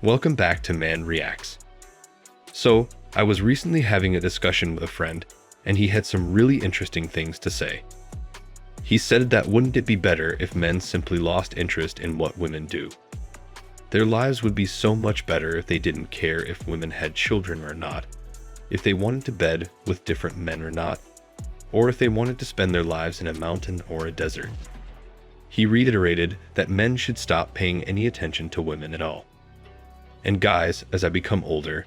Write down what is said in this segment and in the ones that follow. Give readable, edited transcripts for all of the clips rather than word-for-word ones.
Welcome back to Man Reacts. So, I was recently having a discussion with a friend, and he had some really interesting things to say. He said that wouldn't it be better if men simply lost interest in what women do? Their lives would be so much better if they didn't care if women had children or not, if they wanted to bed with different men or not, or if they wanted to spend their lives in a mountain or a desert. He reiterated that men should stop paying any attention to women at all. And guys, as I become older,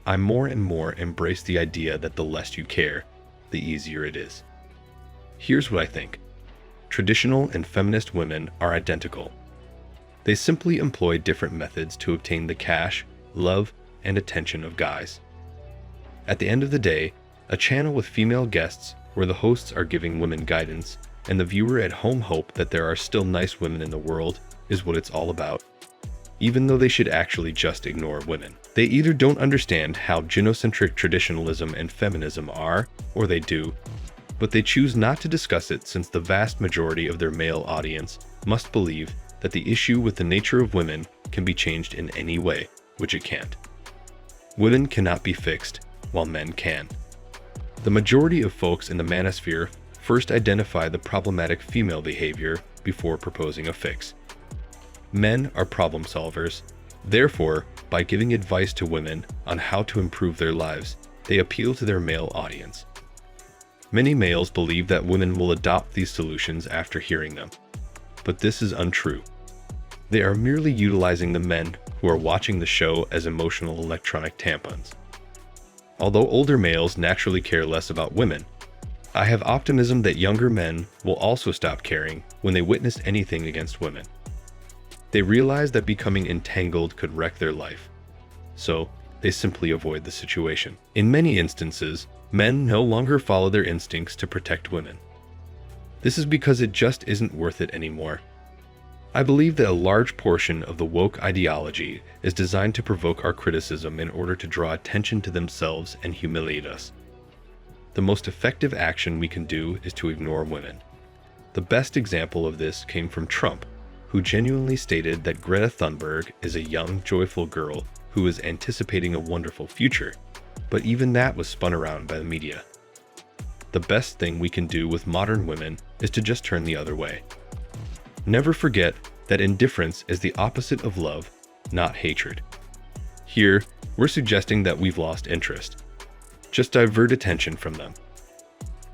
I more and more embrace the idea that the less you care, the easier it is. Here's what I think. Traditional and feminist women are identical. They simply employ different methods to obtain the cash, love, and attention of guys. At the end of the day, a channel with female guests where the hosts are giving women guidance and the viewer at home hope that there are still nice women in the world is what it's all about. Even though they should actually just ignore women. They either don't understand how genocentric traditionalism and feminism are, or they do, but they choose not to discuss it since the vast majority of their male audience must believe that the issue with the nature of women can be changed in any way, which it can't. Women cannot be fixed, while men can. The majority of folks in the manosphere first identify the problematic female behavior before proposing a fix. Men are problem solvers. Therefore, by giving advice to women on how to improve their lives, they appeal to their male audience. Many males believe that women will adopt these solutions after hearing them, but this is untrue. They are merely utilizing the men who are watching the show as emotional electronic tampons. Although older males naturally care less about women, I have optimism that younger men will also stop caring when they witness anything against women. They realize that becoming entangled could wreck their life, so they simply avoid the situation. In many instances, men no longer follow their instincts to protect women. This is because it just isn't worth it anymore. I believe that a large portion of the woke ideology is designed to provoke our criticism in order to draw attention to themselves and humiliate us. The most effective action we can do is to ignore women. The best example of this came from Trump, who genuinely stated that Greta Thunberg is a young, joyful girl who is anticipating a wonderful future, but even that was spun around by the media. The best thing we can do with modern women is to just turn the other way. Never forget that indifference is the opposite of love, not hatred. Here, we're suggesting that we've lost interest. Just divert attention from them.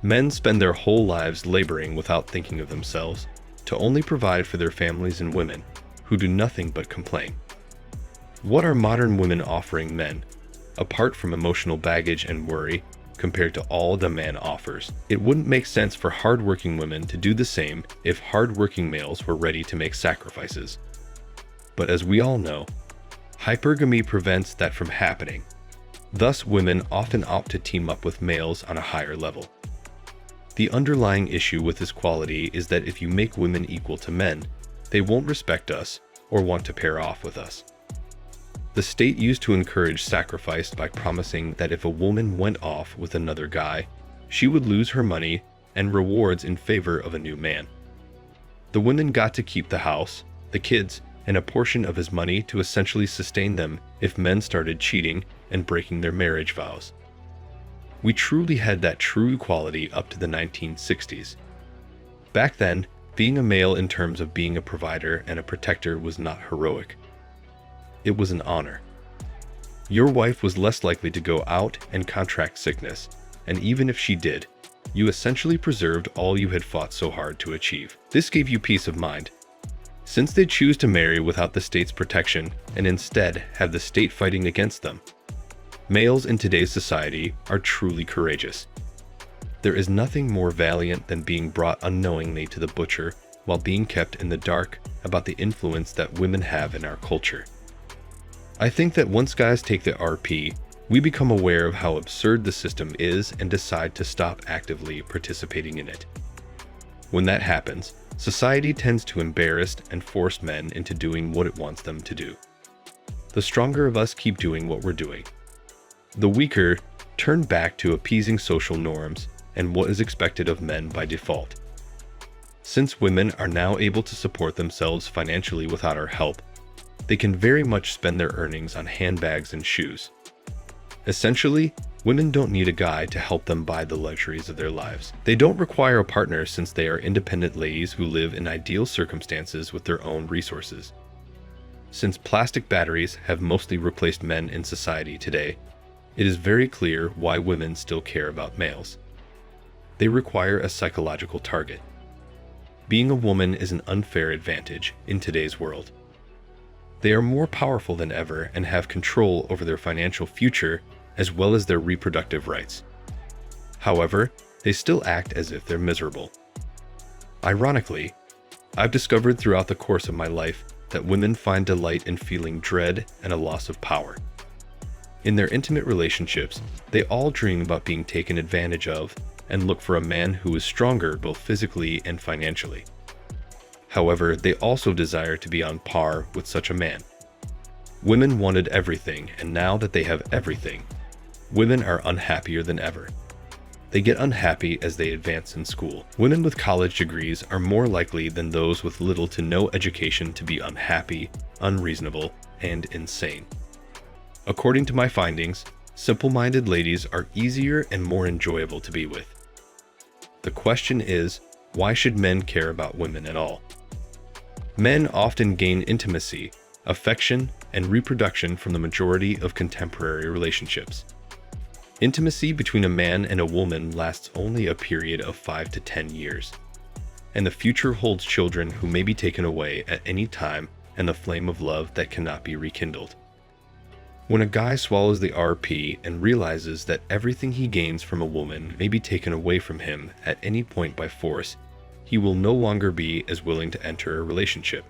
Men spend their whole lives laboring without thinking of themselves, to only provide for their families and women, who do nothing but complain. What are modern women offering men, apart from emotional baggage and worry, compared to all the man offers? It wouldn't make sense for hardworking women to do the same if hardworking males were ready to make sacrifices. But as we all know, hypergamy prevents that from happening. Thus, women often opt to team up with males on a higher level. The underlying issue with this quality is that if you make women equal to men, they won't respect us or want to pair off with us. The state used to encourage sacrifice by promising that if a woman went off with another guy, she would lose her money and rewards in favor of a new man. The women got to keep the house, the kids, and a portion of his money to essentially sustain them if men started cheating and breaking their marriage vows. We truly had that true equality up to the 1960s. Back then, being a male in terms of being a provider and a protector was not heroic. It was an honor. Your wife was less likely to go out and contract sickness, and even if she did, you essentially preserved all you had fought so hard to achieve. This gave you peace of mind. Since they choose to marry without the state's protection and instead have the state fighting against them, males in today's society are truly courageous. There is nothing more valiant than being brought unknowingly to the butcher while being kept in the dark about the influence that women have in our culture. I think that once guys take the RP, we become aware of how absurd the system is and decide to stop actively participating in it. When that happens, society tends to embarrass and force men into doing what it wants them to do. The stronger of us keep doing what we're doing. The weaker turn back to appeasing social norms and what is expected of men by default. Since women are now able to support themselves financially without our help, they can very much spend their earnings on handbags and shoes. Essentially, women don't need a guy to help them buy the luxuries of their lives. They don't require a partner since they are independent ladies who live in ideal circumstances with their own resources. Since plastic batteries have mostly replaced men in society today, it is very clear why women still care about males. They require a psychological target. Being a woman is an unfair advantage in today's world. They are more powerful than ever and have control over their financial future as well as their reproductive rights. However, they still act as if they're miserable. Ironically, I've discovered throughout the course of my life that women find delight in feeling dread and a loss of power. In their intimate relationships, they all dream about being taken advantage of and look for a man who is stronger both physically and financially. However, they also desire to be on par with such a man. Women wanted everything, and now that they have everything, women are unhappier than ever. They get unhappy as they advance in school. Women with college degrees are more likely than those with little to no education to be unhappy, unreasonable, and insane. According to my findings, simple-minded ladies are easier and more enjoyable to be with. The question is, why should men care about women at all? Men often gain intimacy, affection, and reproduction from the majority of contemporary relationships. Intimacy between a man and a woman lasts only a period of 5 to 10 years, and the future holds children who may be taken away at any time and the flame of love that cannot be rekindled. When a guy swallows the RP and realizes that everything he gains from a woman may be taken away from him at any point by force, he will no longer be as willing to enter a relationship.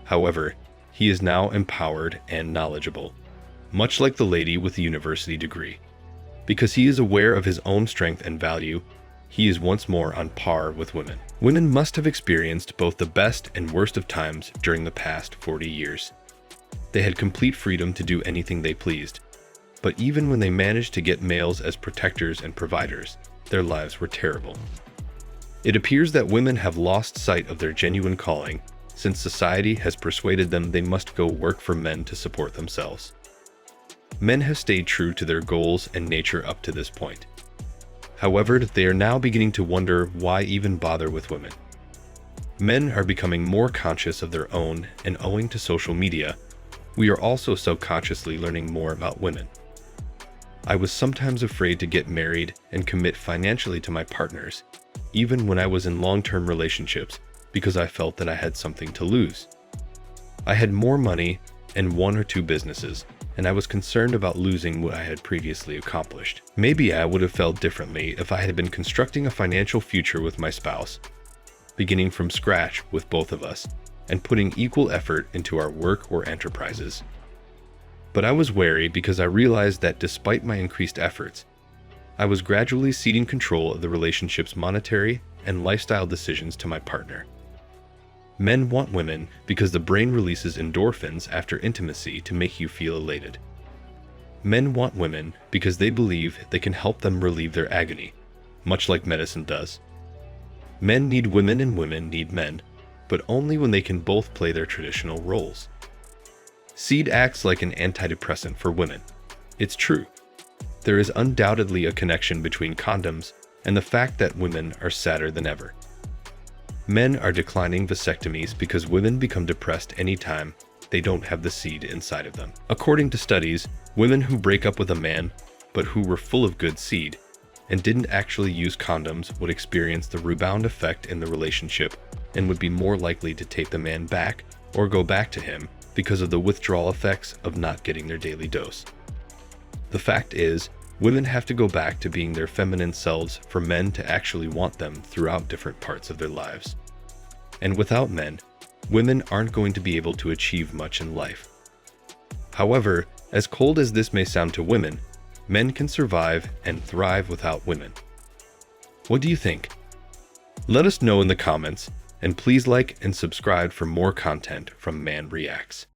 However, he is now empowered and knowledgeable, much like the lady with the university degree. Because he is aware of his own strength and value, he is once more on par with women. Women must have experienced both the best and worst of times during the past 40 years. They had complete freedom to do anything they pleased, but even when they managed to get males as protectors and providers, their lives were terrible. It appears that women have lost sight of their genuine calling, since society has persuaded them they must go work for men to support themselves. Men have stayed true to their goals and nature up to this point. However, they are now beginning to wonder why even bother with women. Men are becoming more conscious of their own, and owing to social media, we are also subconsciously learning more about women. I was sometimes afraid to get married and commit financially to my partners, even when I was in long-term relationships, because I felt that I had something to lose. I had more money and 1 or 2 businesses, and I was concerned about losing what I had previously accomplished. Maybe I would have felt differently if I had been constructing a financial future with my spouse, beginning from scratch with both of us, and putting equal effort into our work or enterprises. But I was wary because I realized that despite my increased efforts, I was gradually ceding control of the relationship's monetary and lifestyle decisions to my partner. Men want women because the brain releases endorphins after intimacy to make you feel elated. Men want women because they believe they can help them relieve their agony, much like medicine does. Men need women and women need men, but only when they can both play their traditional roles. Seed acts like an antidepressant for women. It's true. There is undoubtedly a connection between condoms and the fact that women are sadder than ever. Men are declining vasectomies because women become depressed anytime they don't have the seed inside of them. According to studies, women who break up with a man, but who were full of good seed, and didn't actually use condoms would experience the rebound effect in the relationship and would be more likely to take the man back or go back to him because of the withdrawal effects of not getting their daily dose. The fact is, women have to go back to being their feminine selves for men to actually want them throughout different parts of their lives. And without men, women aren't going to be able to achieve much in life. However, as cold as this may sound to women, men can survive and thrive without women. What do you think? Let us know in the comments, and please like and subscribe for more content from Man Reacts.